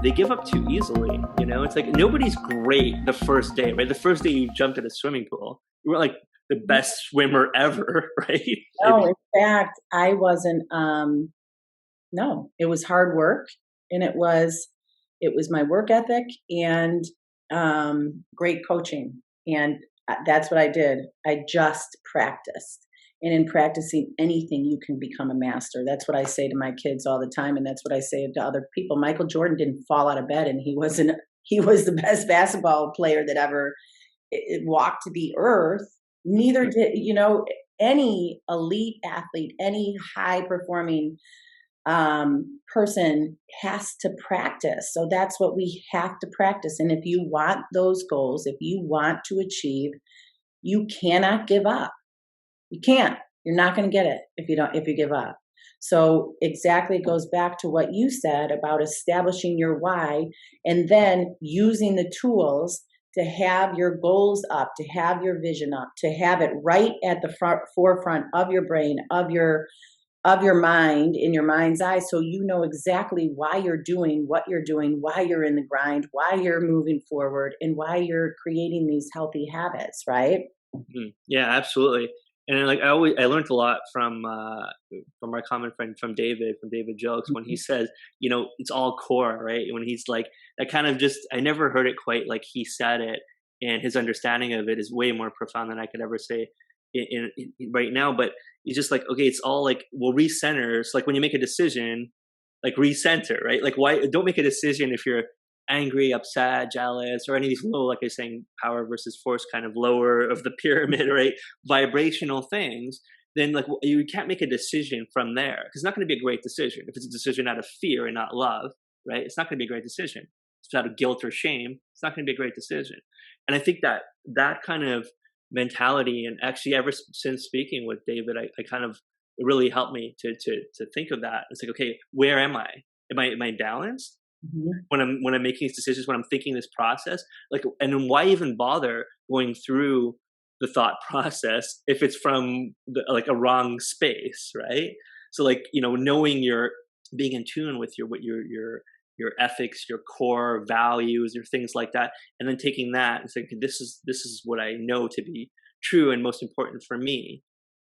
they give up too easily. It's like nobody's great the first day, right? The first day you jumped in a swimming pool, you were like the best swimmer ever, right? No, in fact, I wasn't, no, it was hard work, and it was my work ethic and great coaching. And that's what I did. I just practiced. And in practicing anything, you can become a master. That's what I say to my kids all the time. And that's what I say to other people. Michael Jordan didn't fall out of bed and he was the best basketball player that ever walked the earth. Neither did, any elite athlete, any high performing person has to practice. So that's what we have to practice. And if you want those goals, if you want to achieve, you cannot give up. You can't. You're not going to get it if you give up. So exactly, it goes back to what you said about establishing your why and then using the tools to have your goals up, to have your vision up, to have it right at the forefront of your brain, of your mind, in your mind's eye, so you know exactly why you're doing what you're doing, why you're in the grind, why you're moving forward, and why you're creating these healthy habits, right? Mm-hmm. Yeah, absolutely. And like I learned a lot from our common friend from David Jokes when he says, it's all core, right? When he's like, that kind of just, I never heard it quite like he said it, and his understanding of it is way more profound than I could ever say in right now. But it's just like, okay, it's all like, well, recenter. So like when you make a decision, like recenter, right? Like why don't make a decision if you're angry, upset, jealous, or any of these low, like I was saying, power versus force, kind of lower of the pyramid, right? Vibrational things. Then like you can't make a decision from there because it's not going to be a great decision. If it's a decision out of fear and not love, right? It's not going to be a great decision. If it's out of guilt or shame, it's not going to be a great decision. And I think that kind of mentality, and actually ever since speaking with David, I kind of, it really helped me to think of that. It's like, okay, where am I? Am I balanced? Mm-hmm. When I'm making these decisions, when I'm thinking this process, like, and then why even bother going through the thought process if it's from like a wrong space, right? So like, knowing you're being in tune with your ethics, your core values, your things like that, and then taking that and saying, this is what I know to be true and most important for me,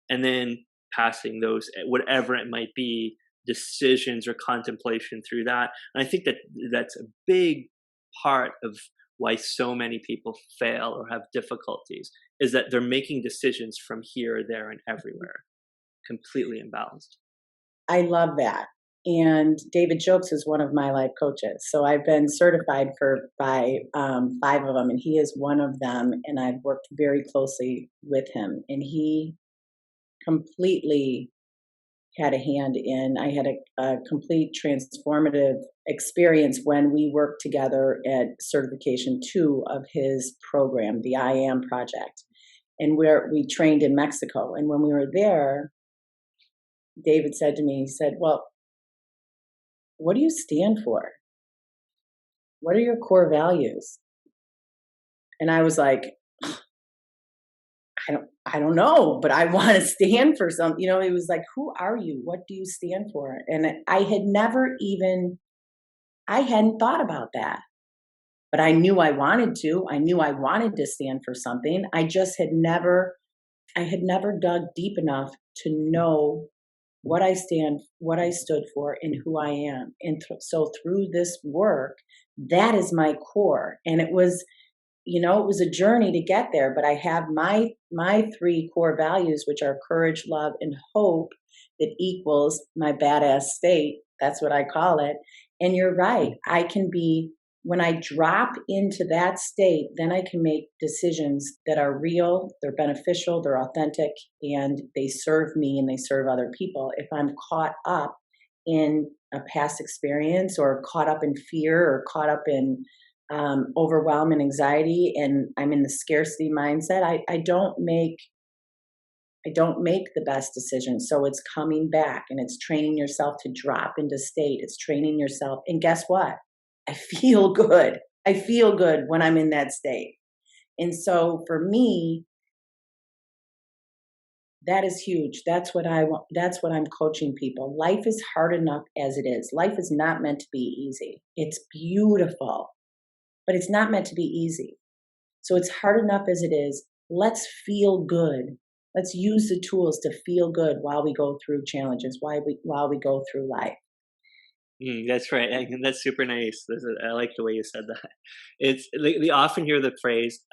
and then passing those, whatever it might be, decisions or contemplation through that. And I think that's a big part of why so many people fail or have difficulties, is that they're making decisions from here, there, and everywhere, completely imbalanced. I love that. And David Jokes is one of my life coaches. So I've been certified by 5 of them, and he is one of them. And I've worked very closely with him, and he completely had a hand in. I had a complete transformative experience when we worked together at certification 2 of his program, the I Am Project. And we trained in Mexico. And when we were there, David said to me, he said, well, what do you stand for? What are your core values? And I was like, I don't know, but I want to stand for something. It was like, who are you? What do you stand for? And I hadn't thought about that, but I knew I wanted to. I knew I wanted to stand for something. I had never dug deep enough to know what I stood for, and who I am. And so through this work, that is my core. And it was a journey to get there, but I have my 3 core values, which are courage, love, and hope, that equals my badass state. That's what I call it. And you're right. When I drop into that state, then I can make decisions that are real, they're beneficial, they're authentic, and they serve me and they serve other people. If I'm caught up in a past experience, or caught up in fear, or caught up in overwhelm and anxiety, and I'm in the scarcity mindset, I don't make the best decisions. So it's coming back, and it's training yourself to drop into state. It's training yourself. And guess what? I feel good. I feel good when I'm in that state. And so for me, That is huge. That's what I want. That's what I'm coaching people. Life is hard enough as it is. Life is not meant to be easy. It's beautiful, but it's not meant to be easy. So it's hard enough as it is. Let's feel good. Let's use the tools to feel good while we go through challenges, while we go through life. That's right. And that's super nice. I like the way you said that. It's they often hear the phrase,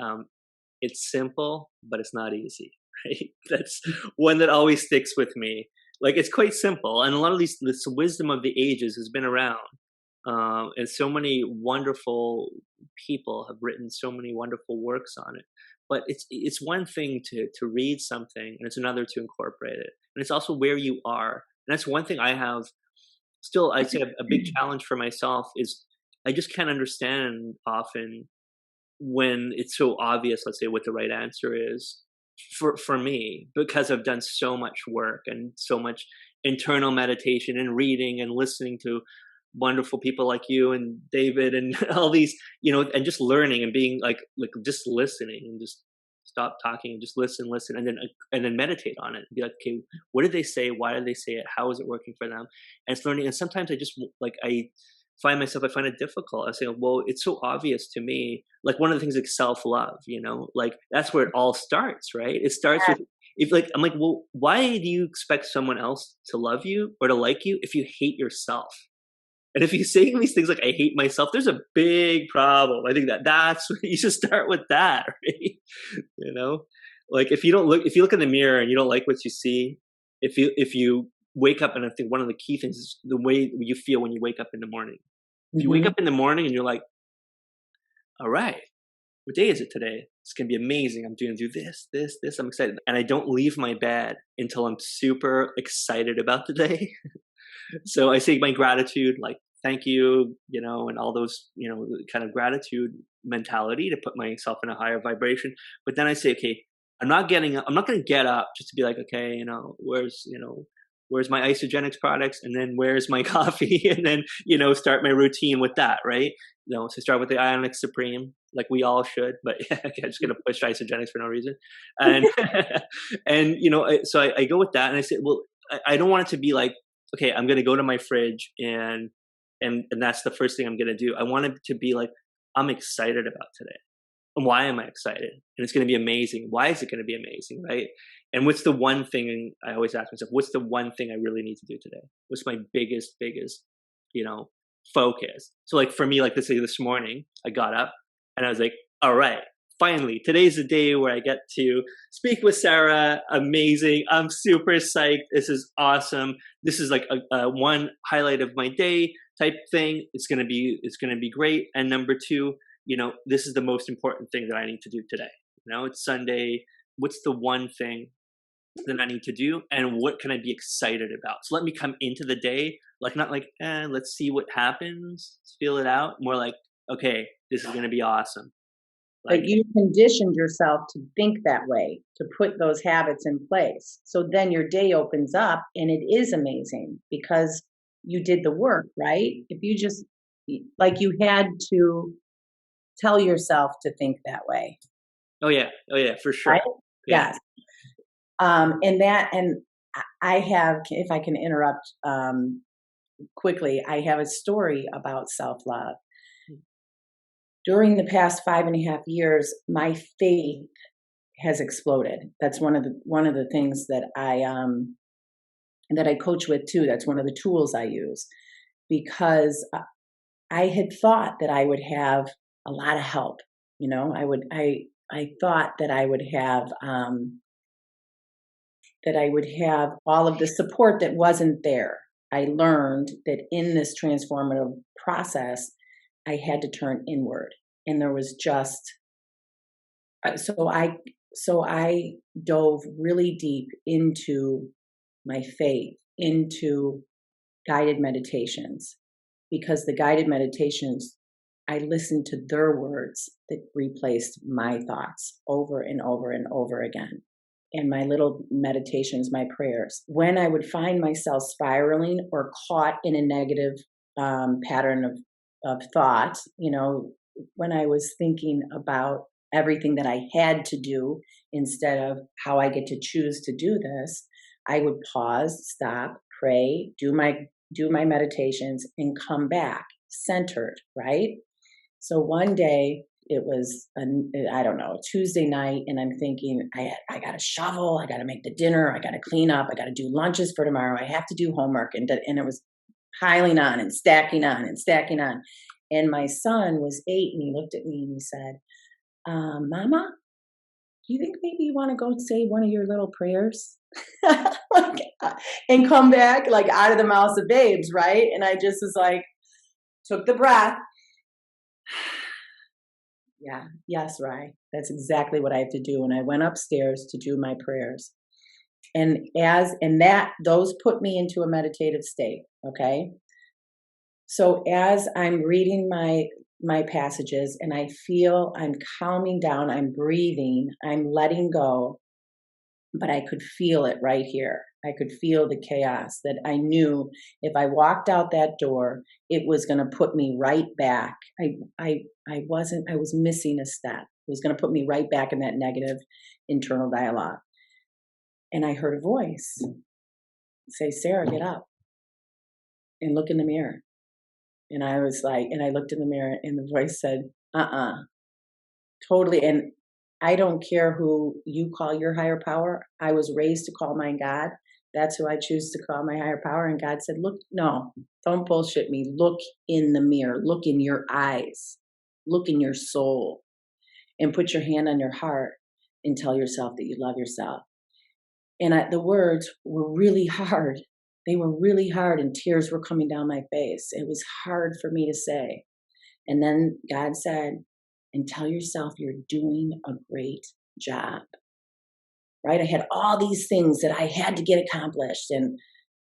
"It's simple, but it's not easy." Right? That's one that always sticks with me. Like it's quite simple, and a lot of this wisdom of the ages has been around, and so many wonderful people have written so many wonderful works on it. But it's one thing to read something, and it's another to incorporate it, and it's also where you are. And that's one thing I have still. I'd say a big challenge for myself is I just can't understand often when it's so obvious, let's say, what the right answer is for me, because I've done so much work and so much internal meditation and reading and listening to wonderful people like you and David and all these, and just learning and being like just listening and just stop talking and just listen, and then meditate on it and be like, okay, what did they say? Why did they say it? How is it working for them? And it's learning. And sometimes I just like I find it difficult. I say, well, it's so obvious to me. Like one of the things like self-love, like that's where it all starts, right? It starts with if like I'm like, well, why do you expect someone else to love you or to like you if you hate yourself? And if you say these things like I hate myself, there's a big problem. I think that's you should start with that, right? You know, like if you look in the mirror and you don't like what you see, if you wake up, and I think one of the key things is the way you feel when you wake up in the morning. If you wake Mhm. up in the morning and you're like, all right, what day is it today? It's going to be amazing. I'm going to do this. I'm excited. And I don't leave my bed until I'm super excited about the day. So I say my gratitude, like, thank you, and all those, kind of gratitude mentality to put myself in a higher vibration. But then I say, okay, I'm not going to get up just to be like, okay, where's my isogenics products? And then where's my coffee? And then, start my routine with that, right? So start with the Ionic Supreme, like we all should, but yeah, okay, I'm just going to push isogenics for no reason. And, and, so I go with that and I say, well, I don't want it to be like, okay, I'm going to go to my fridge and that's the first thing I'm going to do. I want it to be like, I'm excited about today. And why am I excited? And it's going to be amazing. Why is it going to be amazing? Right. And what's the one thing I always ask myself, what's the one thing I really need to do today? What's my biggest, you know, focus? So like for me, like let's say this morning, I got up and I was like, all right, finally, today's the day where I get to speak with Sara. Amazing. I'm super psyched. This is awesome. This is like a one highlight of my day type thing. It's going to be great. And number two, this is the most important thing that I need to do today. It's Sunday. What's the one thing that I need to do? And what can I be excited about? So let me come into the day, like not like, let's see what happens, feel it out. More like, okay, this is going to be awesome. But Like, you conditioned yourself to think that way, to put those habits in place. So then your day opens up and it is amazing because you did the work, right? If you just, like, you had to tell yourself to think that way, oh yeah, for sure. right? Yeah. Yes. And I have, if I can interrupt quickly, I have a story about self love. During the past 5.5 years, my faith has exploded. That's one of the things that I coach with too. That's one of the tools I use because I had thought that I would have a lot of help. I thought that I would have all of the support that wasn't there. I learned that in this transformative process, I had to turn inward, and there was just so I dove really deep into my faith, into guided meditations, because the guided meditations, I listened to their words that replaced my thoughts over and over and over again. And my little meditations, my prayers. When I would find myself spiraling or caught in a negative pattern of thought, when I was thinking about everything that I had to do instead of how I get to choose to do this, I would pause, stop, pray, do my meditations and come back centered, right? So one day it was I don't know, a Tuesday night, and I'm thinking I got to shovel, I got to make the dinner, I got to clean up, I got to do lunches for tomorrow, I have to do homework, and it was piling on and stacking on and stacking on. And my son was 8, and he looked at me and he said, "Mama, do you think maybe you want to go say one of your little prayers?" And come back like out of the mouths of babes, right? And I just was like, took the breath. Yeah, yes, Rye. That's exactly what I have to do. And I went upstairs to do my prayers. And those put me into a meditative state. Okay. So as I'm reading my passages and I feel I'm calming down, I'm breathing, I'm letting go, but I could feel it right here. I could feel the chaos that I knew if I walked out that door, it was going to put me right back. I was missing a step. It was going to put me right back in that negative internal dialogue. And I heard a voice say, "Sarah, get up and look in the mirror." And I was like, and I looked in the mirror and the voice said, totally. And I don't care who you call your higher power. I was raised to call mine God. That's who I choose to call my higher power. And God said, "Look, no, don't bullshit me. Look in the mirror. Look in your eyes. Look in your soul. And put your hand on your heart and tell yourself that you love yourself." And the words were really hard. They were really hard, and tears were coming down my face. It was hard for me to say. And then God said, "And tell yourself you're doing a great job." Right? I had all these things that I had to get accomplished. And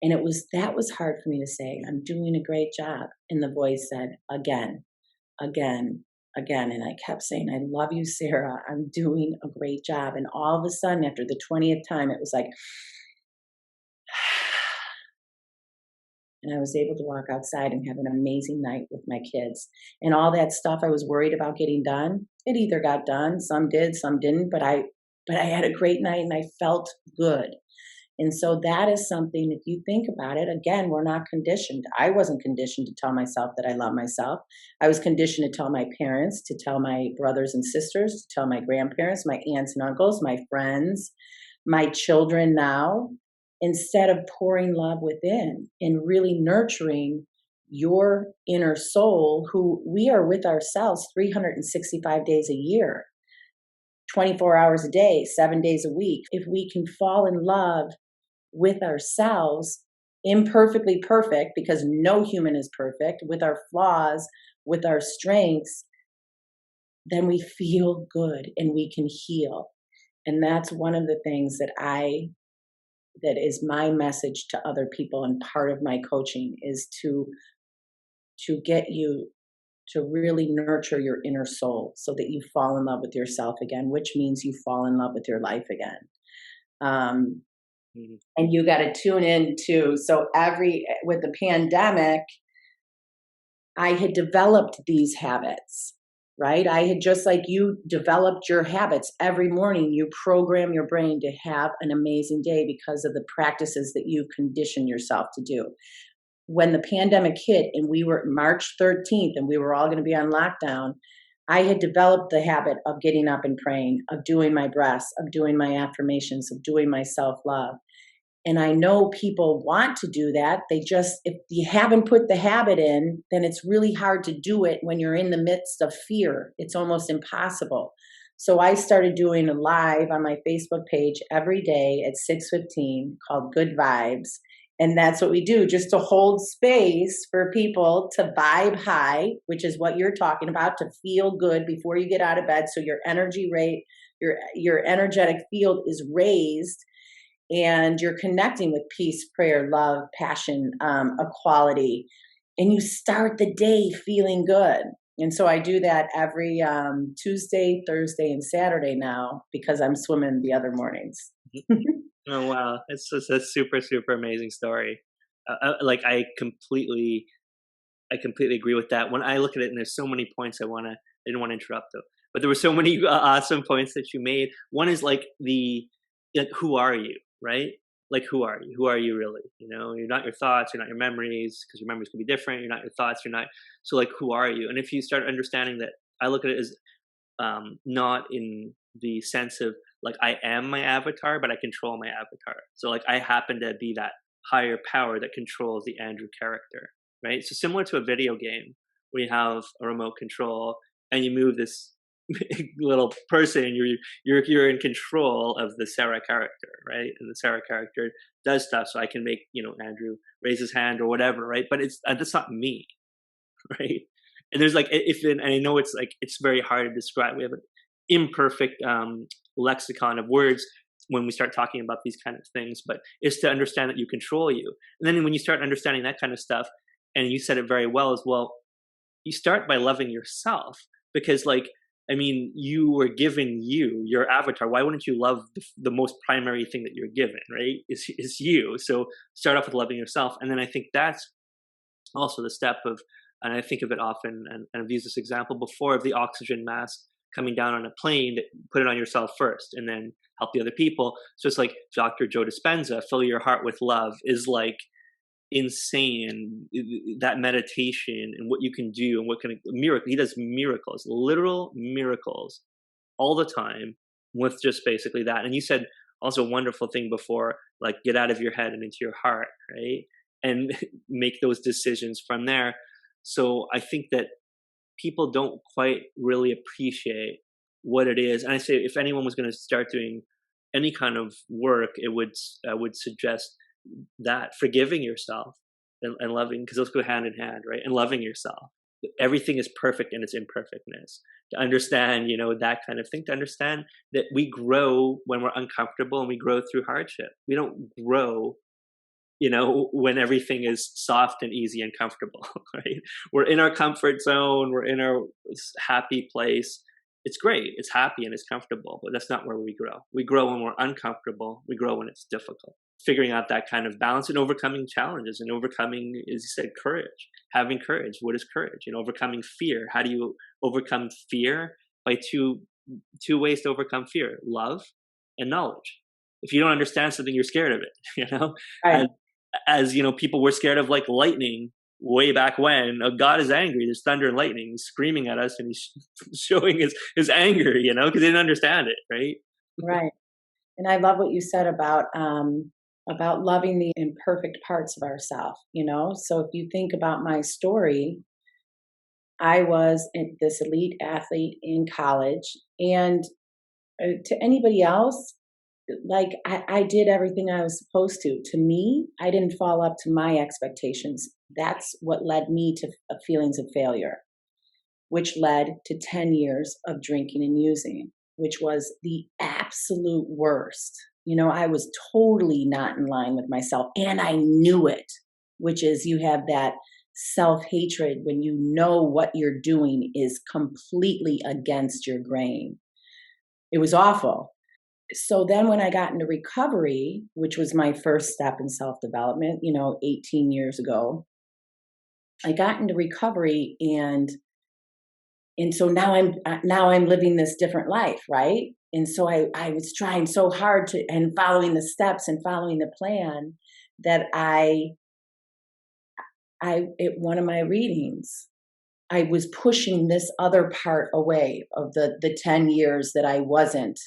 that was hard for me to say. "I'm doing a great job." And the voice said, "Again, again, again." And I kept saying, "I love you, Sarah. I'm doing a great job." And all of a sudden, after the 20th time, it was like, and I was able to walk outside and have an amazing night with my kids. And all that stuff I was worried about getting done, it either got done, some did, some didn't, but I had a great night and I felt good. And so that is something, if you think about it, again, we're not conditioned. I wasn't conditioned to tell myself that I love myself. I was conditioned to tell my parents, to tell my brothers and sisters, to tell my grandparents, my aunts and uncles, my friends, my children now, instead of pouring love within and really nurturing your inner soul, who we are with ourselves 365 days a year, 24 hours a day, 7 days a week. If we can fall in love with ourselves, imperfectly perfect, because no human is perfect, with our flaws, with our strengths, then we feel good and we can heal. And that's one of the things that is my message to other people, and part of my coaching is to get you to really nurture your inner soul so that you fall in love with yourself again, which means you fall in love with your life again. And you got to tune in too. So with the pandemic, I had developed these habits, right? I had, just like you developed your habits. Every morning you program your brain to have an amazing day because of the practices that you condition yourself to do. When the pandemic hit and we were March 13th and we were all going to be on lockdown, I had developed the habit of getting up and praying, of doing my breaths, of doing my affirmations, of doing my self-love. And I know people want to do that. If you haven't put the habit in, then it's really hard to do it when you're in the midst of fear. It's almost impossible. So I started doing a live on my Facebook page every day at 6:15 called Good Vibes. And that's what we do, just to hold space for people to vibe high, which is what you're talking about, to feel good before you get out of bed. So your energy rate, your energetic field is raised, and you're connecting with peace, prayer, love, passion, equality, and you start the day feeling good. And so I do that every Tuesday, Thursday, and Saturday now because I'm swimming the other mornings. Oh wow, it's just a super super amazing story. Like I completely agree with that. When I look at it, and there's so many points I didn't want to interrupt though, but there were so many awesome points that you made. One is like like, who are you, right? Like, who are you? Who are you really? You know, you're not your thoughts, you're not your memories, because your memories can be different. You're not your thoughts, you're not. So, like, who are you? And if you start understanding that, I look at it as not in the sense of like I am my avatar, but I control my avatar. So, like, I happen to be that higher power that controls the Andrew character, right? So, similar to a video game where you have a remote control and you move this little person, you're in control of the Sarah character, right? And the Sarah character does stuff, so I can make, you know, Andrew raise his hand or whatever, right? But it's that's not me, right? And there's like, and I know it's like it's very hard to describe. We have an imperfect lexicon of words when we start talking about these kind of things, but it's to understand that you control you. And then when you start understanding that kind of stuff, and you said it very well as well, you start by loving yourself, because like, I mean, you were given your avatar. Why wouldn't you love the most primary thing that you're given, right? Is you. So start off with loving yourself. And then I think that's also the step of, and I think of it often, and I've used this example before, of the oxygen mask coming down on a plane, that put it on yourself first and then help the other people. So it's like Dr. Joe Dispenza, fill your heart with love, is like insane. That meditation and what you can do and what kind of miracle he does, miracles, literal miracles all the time with just basically that. And you said also a wonderful thing before, like, get out of your head and into your heart, right? And make those decisions from there. So I think that people don't quite really appreciate what it is. And I say, if anyone was going to start doing any kind of work, I would suggest that forgiving yourself and loving, because those go hand in hand, right? And loving yourself. Everything is perfect in its imperfectness. To understand, you know, that kind of thing, to understand that we grow when we're uncomfortable and we grow through hardship. We don't grow, you know, when everything is soft and easy and comfortable, right? We're in our comfort zone. We're in our happy place. It's great. It's happy and it's comfortable, but that's not where we grow. We grow when we're uncomfortable. We grow when it's difficult. Figuring out that kind of balance and overcoming challenges and overcoming, as you said, courage, having courage. What is courage? And overcoming fear. How do you overcome fear? By two ways to overcome fear: love and knowledge. If you don't understand something, you're scared of it, you know? Right. As you know, people were scared of like lightning way back when. God is angry. There's thunder and lightning. He's screaming at us and he's showing his anger, you know, because they didn't understand it, right? Right. And I love what you said about loving the imperfect parts of ourselves, you know? So if you think about my story, I was this elite athlete in college, and to anybody else, like I did everything I was supposed to. To me, I didn't fall up to my expectations. That's what led me to feelings of failure, which led to 10 years of drinking and using, which was the absolute worst. You know, I was totally not in line with myself, and I knew it, which is, you have that self-hatred when you know what you're doing is completely against your grain. It was awful. So then when I got into recovery, which was my first step in self-development, you know, 18 years ago, I got into recovery, and so now I'm living this different life, right? And so I was trying so hard and following the steps and following the plan, that at one of my readings, I was pushing this other part away of the 10 years that I wasn't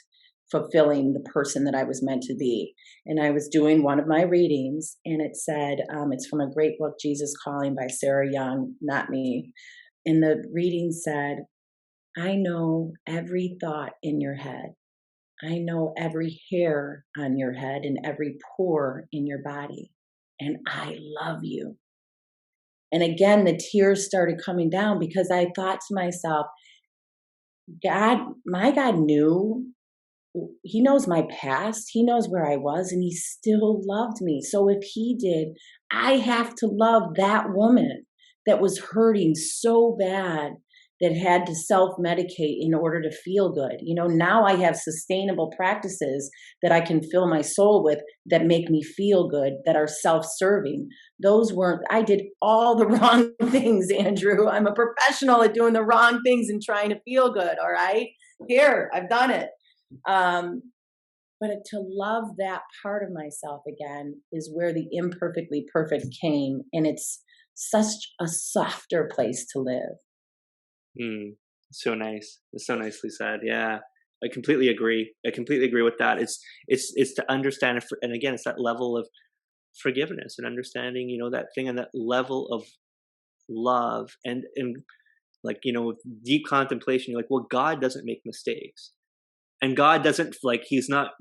fulfilling the person that I was meant to be. And I was doing one of my readings, and it said, it's from a great book, Jesus Calling, by Sarah Young, not me. And the reading said, I know every thought in your head. I know every hair on your head and every pore in your body. And I love you. And again, the tears started coming down, because I thought to myself, my God knew. He knows my past. He knows where I was, and he still loved me. So if he did, I have to love that woman that was hurting so bad, that had to self-medicate in order to feel good. You know, now I have sustainable practices that I can fill my soul with, that make me feel good, that are self-serving. I did all the wrong things, Andrew. I'm a professional at doing the wrong things and trying to feel good, all right? here, I've done it. Um, but to love that part of myself again is where the imperfectly perfect came. And it's such a softer place to live. Mm, so nice. It's so nicely said. Yeah, I completely agree. I completely agree with that. It's to understand, and again, it's that level of forgiveness and understanding. You know, that thing and that level of love and like deep contemplation. You're like, well, God doesn't make mistakes, and God doesn't like He's not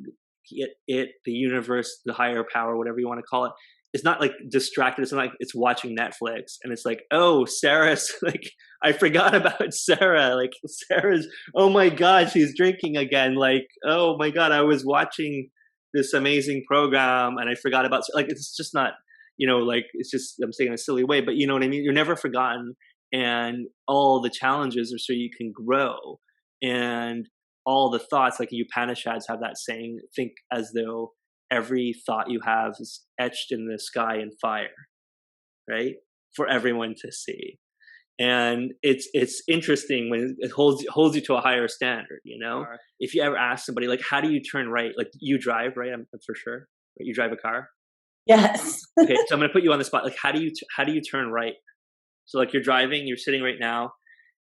the universe, the higher power, whatever you want to call it. It's not like distracted. It's not like it's watching Netflix and it's like, oh, Sarah's like, I forgot about Sarah. Like Sarah's, oh my God, she's drinking again. Like, oh my God, I was watching this amazing program and I forgot about, like, it's just not, like, it's just, I'm saying in a silly way, but you know what I mean? You're never forgotten. And all the challenges are so you can grow. And all the thoughts, like Upanishads have that saying, think as though every thought you have is etched in the sky in fire, right? For everyone to see. And it's interesting when it holds you to a higher standard, If you ever ask somebody like, how do you turn right? Like you drive, right? I'm for sure. Right? You drive a car? Yes. Okay, so I'm gonna put you on the spot. Like how do you turn right? So like you're driving, you're sitting right now,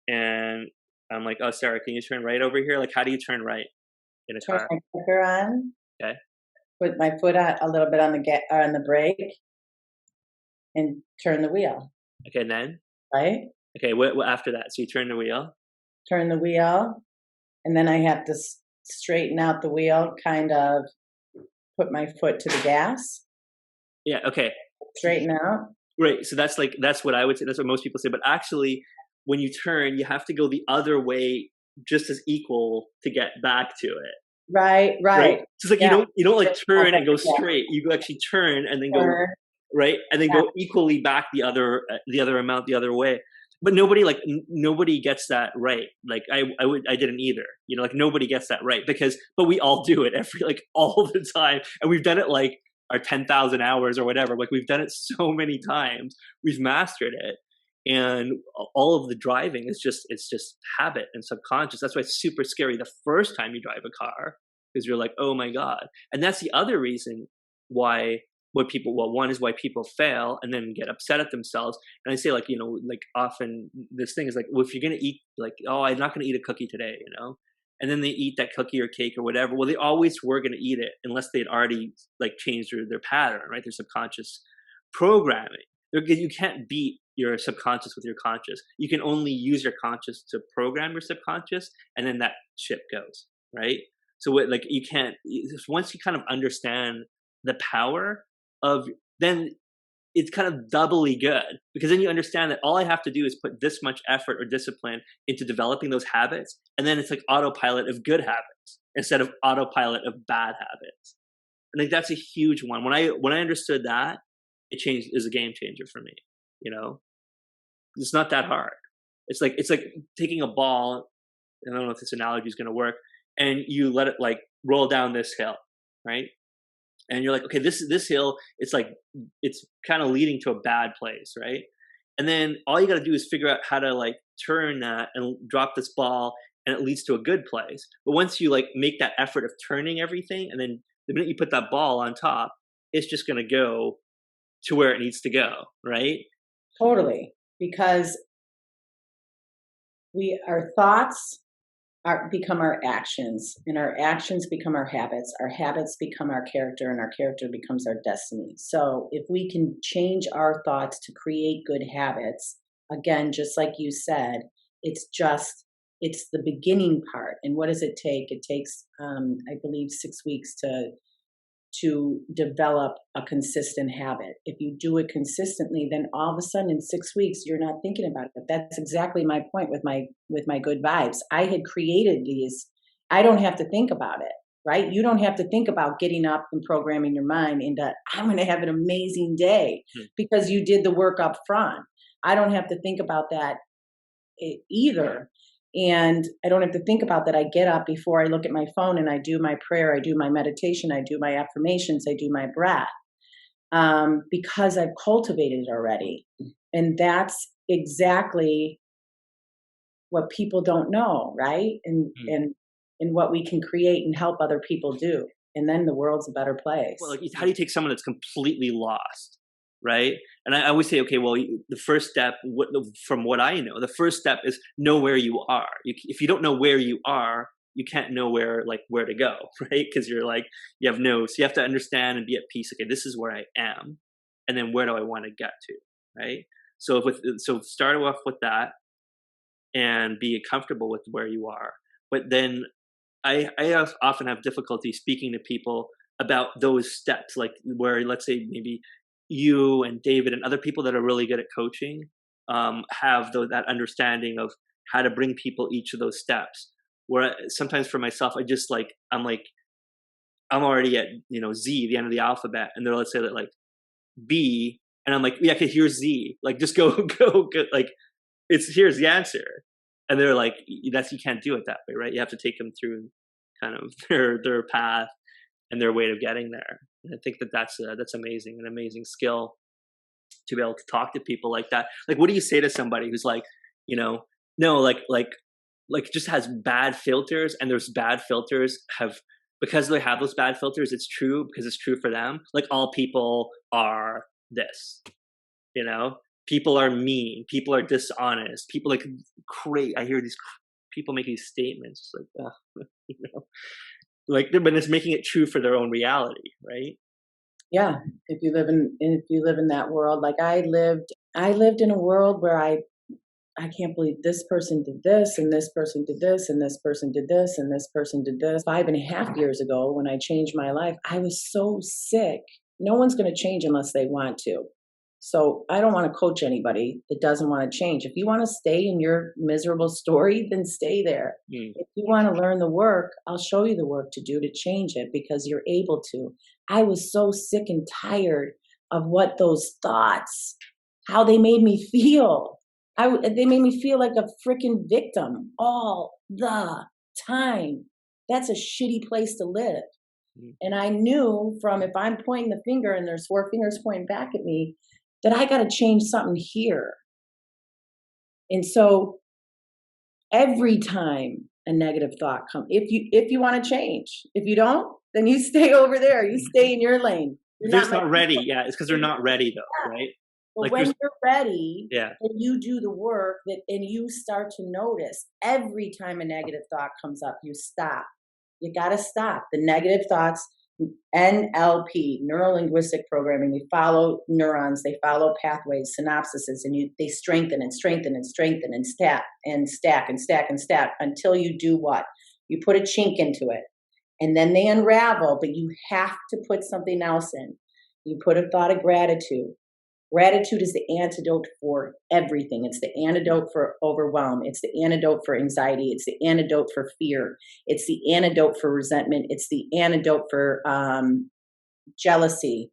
and I'm like, oh Sarah, can you turn right over here? Like how do you turn right in a Turn car? my clicker on. Okay. Put my foot on a little bit on the brake, and turn the wheel. Okay, and then? Right. Okay, what after that? So you turn the wheel. Turn the wheel, and then I have to straighten out the wheel, kind of put my foot to the gas. Yeah. Okay. Straighten out. Right. So that's what I would say. That's what most people say. But actually, when you turn, you have to go the other way, just as equal to get back to it. Right. Right. So it's like yeah. you don't like turn and go straight. You actually turn and then go right, and then go equally back the other amount the other way. But nobody gets that right. Like I didn't either. Like nobody gets that right but we all do it all the time, and we've done it like our 10,000 hours or whatever. Like we've done it so many times, we've mastered it, and all of the driving is it's just habit and subconscious. That's why it's super scary the first time you drive a car, because you're like, oh my God. And that's the other reason why one is why people fail and then get upset at themselves. And I say like often this thing is like, well, if you're gonna eat, like, oh, I'm not gonna eat a cookie today, and then they eat that cookie or cake or whatever. Well, they always were going to eat it unless they'd already like changed their pattern, right? Their subconscious programming. You can't beat your subconscious with your conscious. You can only use your conscious to program your subconscious, and then that ship goes, right? So you can't, once you kind of understand the power of, then it's kind of doubly good, because then you understand that all I have to do is put this much effort or discipline into developing those habits, and then it's like autopilot of good habits instead of autopilot of bad habits. I think that's a huge one. When I understood that, it is a game changer for me. It's not that hard. It's like taking a ball. I don't know if this analogy is going to work, and you let it like roll down this hill, right? And you're like, okay, this hill, it's kind of leading to a bad place, right? And then all you got to do is figure out how to like turn that and drop this ball, and it leads to a good place. But once you like make that effort of turning everything, and then the minute you put that ball on top, it's just going to go to where it needs to go, right? Totally, because our thoughts become our actions, and our actions become our habits become our character, and our character becomes our destiny. So if we can change our thoughts to create good habits, again, just like you said, it's the beginning part. And what does it take? It takes, I believe, 6 weeks to develop a consistent habit. If you do it consistently, then all of a sudden in 6 weeks, you're not thinking about it. That's exactly my point with my good vibes. I had created these. I don't have to think about it, right? You don't have to think about getting up and programming your mind into, I'm going to have an amazing day, because you did the work up front. I don't have to think about that either. And I don't have to think about that. I get up before I look at my phone, and I do my prayer, I do my meditation, I do my affirmations, I do my breath, because I've cultivated it already. And that's exactly what people don't know, right? And in what we can create and help other people do. And then the world's a better Well, place. like, how do you take someone that's completely lost, right? And I always say, okay, well, the first step, from what I know, the first step is know where you are. If you don't know where you are, you can't know where to go, right? Because you're like, so you have to understand and be at peace. Okay, this is where I am, and then where do I want to get to, right? So start off with that and be comfortable with where you are. But then I often have difficulty speaking to people about those steps, like where, let's say, maybe you and David and other people that are really good at coaching have that understanding of how to bring people each of those steps. Where sometimes for myself, I'm already at Z, the end of the alphabet, and they're, let's say, that like B, and I'm like, yeah, okay, here's Z, like just go like here's the answer, and they're like, you can't do it that way, right? You have to take them through kind of their path and their way of getting there. And I think that's amazing, an amazing skill to be able to talk to people like that. Like, what do you say to somebody who's like, no, like just has bad filters, and those bad filters because they have those bad filters, it's true because it's true for them. Like, all people are this, people are mean, people are dishonest, people like crazy. I hear these people make these statements like, like, but it's making it true for their own reality, right? Yeah, if you live in that world, like I lived in a world where I can't believe this person did this, and this person did this, and this person did this, and this person did this. 5.5 years ago, when I changed my life, I was so sick. No one's going to change unless they want to. So I don't want to coach anybody that doesn't want to change. If you want to stay in your miserable story, then stay there. If you want to learn the work, I'll show you the work to do to change it, because you're able to. I was so sick and tired of what those thoughts, how they made me feel. They made me feel like a freaking victim all the time. That's a shitty place to live. And I knew from, if I'm pointing the finger and there's 4 fingers pointing back at me, that I got to change something here. And so every time a negative thought comes, if you want to change, if you don't, then you stay over there. You stay in your lane. They're not ready. Yeah, it's because they're not ready though, right? But Like, when you're ready, yeah, and you do the work, and you start to notice every time a negative thought comes up, you stop. You got to stop. The negative thoughts, NLP, neuro-linguistic programming, they follow neurons, they follow pathways, synapses, and they strengthen and strengthen and strengthen and stack and stack and stack and stack until you do what? You put a chink into it, and then they unravel, but you have to put something else in. You put a thought of gratitude. Gratitude is the antidote for everything. It's the antidote for overwhelm. It's the antidote for anxiety. It's the antidote for fear. It's the antidote for resentment. It's the antidote for jealousy.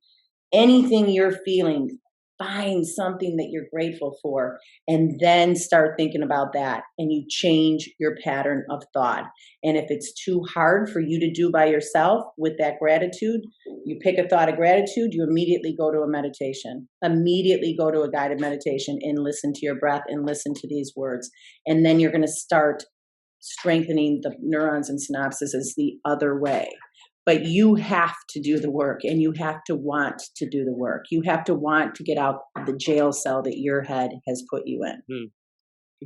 Anything you're feeling, find something that you're grateful for, and then start thinking about that, and you change your pattern of thought. And if it's too hard for you to do by yourself with that gratitude, you pick a thought of gratitude, you immediately go to a meditation, immediately go to a guided meditation, and listen to your breath and listen to these words. And then you're going to start strengthening the neurons and synapses the other way. But you have to do the work, and you have to want to do the work. You have to want to get out of the jail cell that your head has put you in.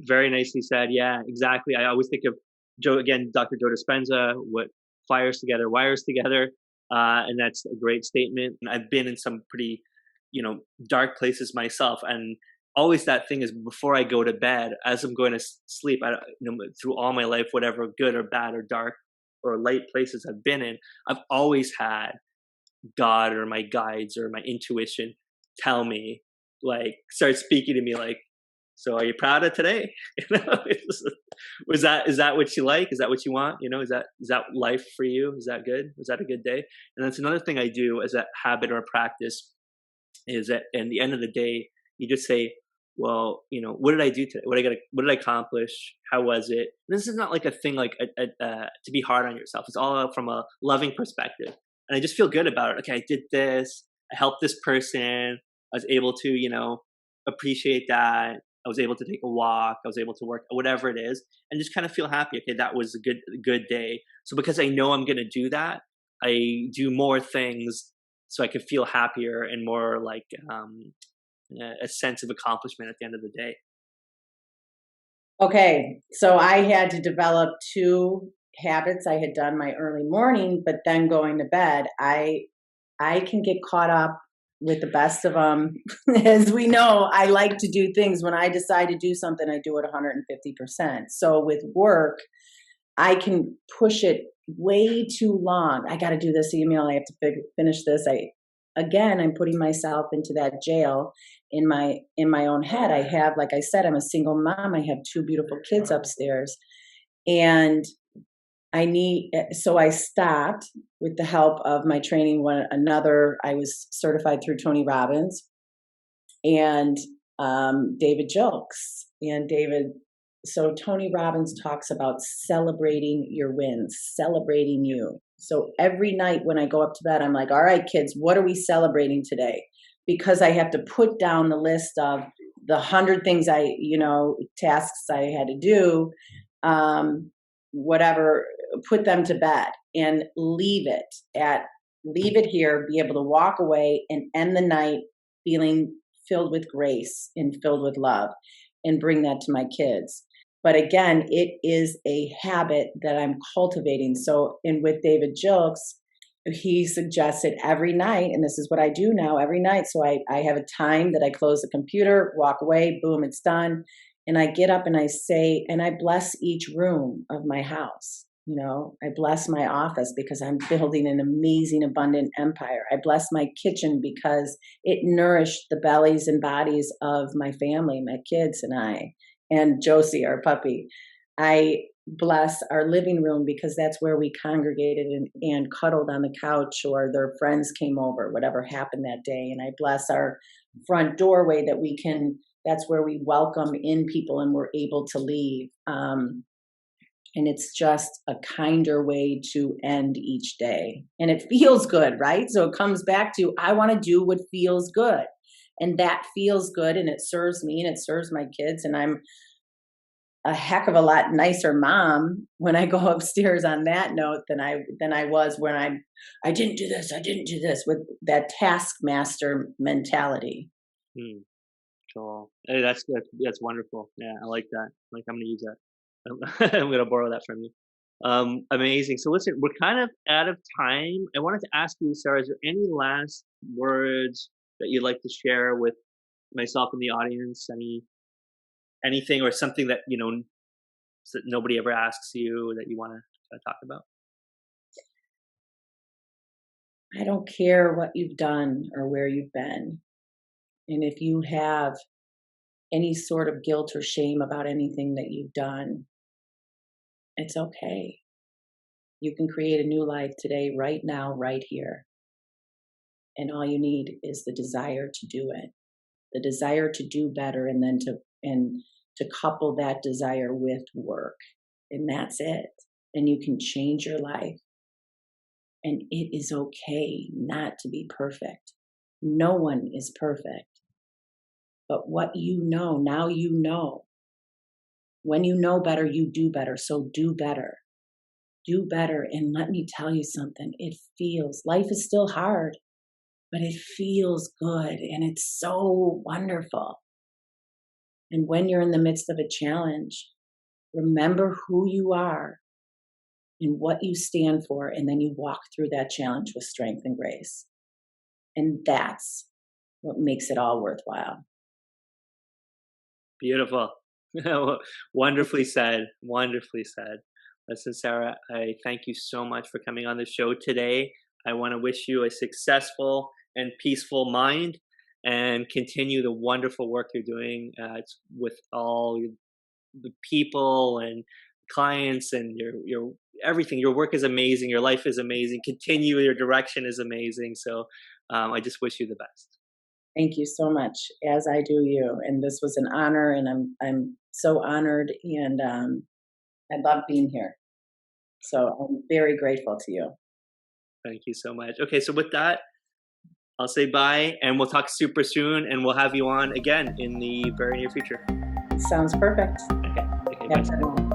Very nicely said. Yeah, exactly. I always think of Dr. Joe Dispenza, what fires together, wires together. And that's a great statement. And I've been in some pretty, dark places myself. And always that thing is, before I go to bed, as I'm going to sleep, through all my life, whatever good or bad or dark or light places I've been in, I've always had God or my guides or my intuition tell me, like, start speaking to me like, so are you proud of today? Is that what you like? Is that what you want? Is that life for you? Is that good? Was that a good day? And that's another thing I do as a habit or a practice, is that at the end of the day, you just say, well, what did I do today? What did I accomplish? How was it? And this is not like a thing like to be hard on yourself. It's all from a loving perspective. And I just feel good about it. Okay, I did this. I helped this person. I was able to, appreciate that. I was able to take a walk, I was able to work, whatever it is, and just kind of feel happy. Okay, that was a good day. So because I know I'm going to do that, I do more things so I can feel happier and more like a sense of accomplishment at the end of the day. Okay, so I had to develop two habits. I had done my early morning, but then going to bed, I can get caught up with the best of them. As we know, I like to do things. When I decide to do something, I do it 150%. So with work, I can push it way too long. I got to do this email. I have to finish this. I'm putting myself into that jail in my own head. I have, like I said, I'm a single mom. I have two beautiful kids upstairs, and so I stopped with the help of my training. I was certified through Tony Robbins and David Jokes. So Tony Robbins talks about celebrating your wins, celebrating you. So every night when I go up to bed, I'm like, all right, kids, what are we celebrating today? Because I have to put down the list of the 100 things tasks I had to do, whatever, put them to bed and leave it here, be able to walk away and end the night feeling filled with grace and filled with love, and bring that to my kids. But again, it is a habit that I'm cultivating. So, and with David Jokes, he suggested every night, and this is what I do now every night. So I have a time that I close the computer, walk away, boom, it's done. And I get up and I say, and I bless each room of my house. I bless my office because I'm building an amazing, abundant empire. I bless my kitchen because it nourished the bellies and bodies of my family, my kids and I, and Josie, our puppy. I bless our living room because that's where we congregated and cuddled on the couch, or their friends came over, whatever happened that day. And I bless our front doorway that's where we welcome in people and we're able to leave. And it's just a kinder way to end each day. And it feels good, right? So it comes back to, I want to do what feels good. And that feels good, and it serves me and it serves my kids. And I'm a heck of a lot nicer mom when I go upstairs on that note than I was when I didn't do this with that taskmaster mentality. Hmm. Cool. Hey, that's good. That's wonderful. Yeah, I like that. Like, I'm gonna use that. I'm gonna borrow that from you. Amazing. So listen, we're kind of out of time. I wanted to ask you, Sarah, is there any last words that you'd like to share with myself and the audience? Anything or something that that nobody ever asks you that you want to talk about? I don't care what you've done or where you've been. And if you have any sort of guilt or shame about anything that you've done, it's okay. You can create a new life today, right now, right here. And all you need is the desire to do it, the desire to do better, and then to couple that desire with work. And that's it. And you can change your life. And it is okay not to be perfect. No one is perfect. But what now you know. When you know better, you do better. So do better. Do better. And let me tell you something. Life is still hard, but it feels good. And it's so wonderful. And when you're in the midst of a challenge, remember who you are and what you stand for. And then you walk through that challenge with strength and grace. And that's what makes it all worthwhile. Beautiful. Wonderfully said. Wonderfully said. Listen, Sarah, I thank you so much for coming on the show today. I want to wish you a successful and peaceful mind, and continue the wonderful work you're doing with all the people and clients, and your everything. Your work is amazing. Your life is amazing. Continue. Your direction is amazing. So I just wish you the best. Thank you so much, as I do you. And this was an honor, and I'm so honored, and I love being here. So I'm very grateful to you. Thank you so much. Okay, so with that, I'll say bye, and we'll talk super soon, and we'll have you on again in the very near future. Sounds perfect. Okay. Okay. Have a Bye. good one.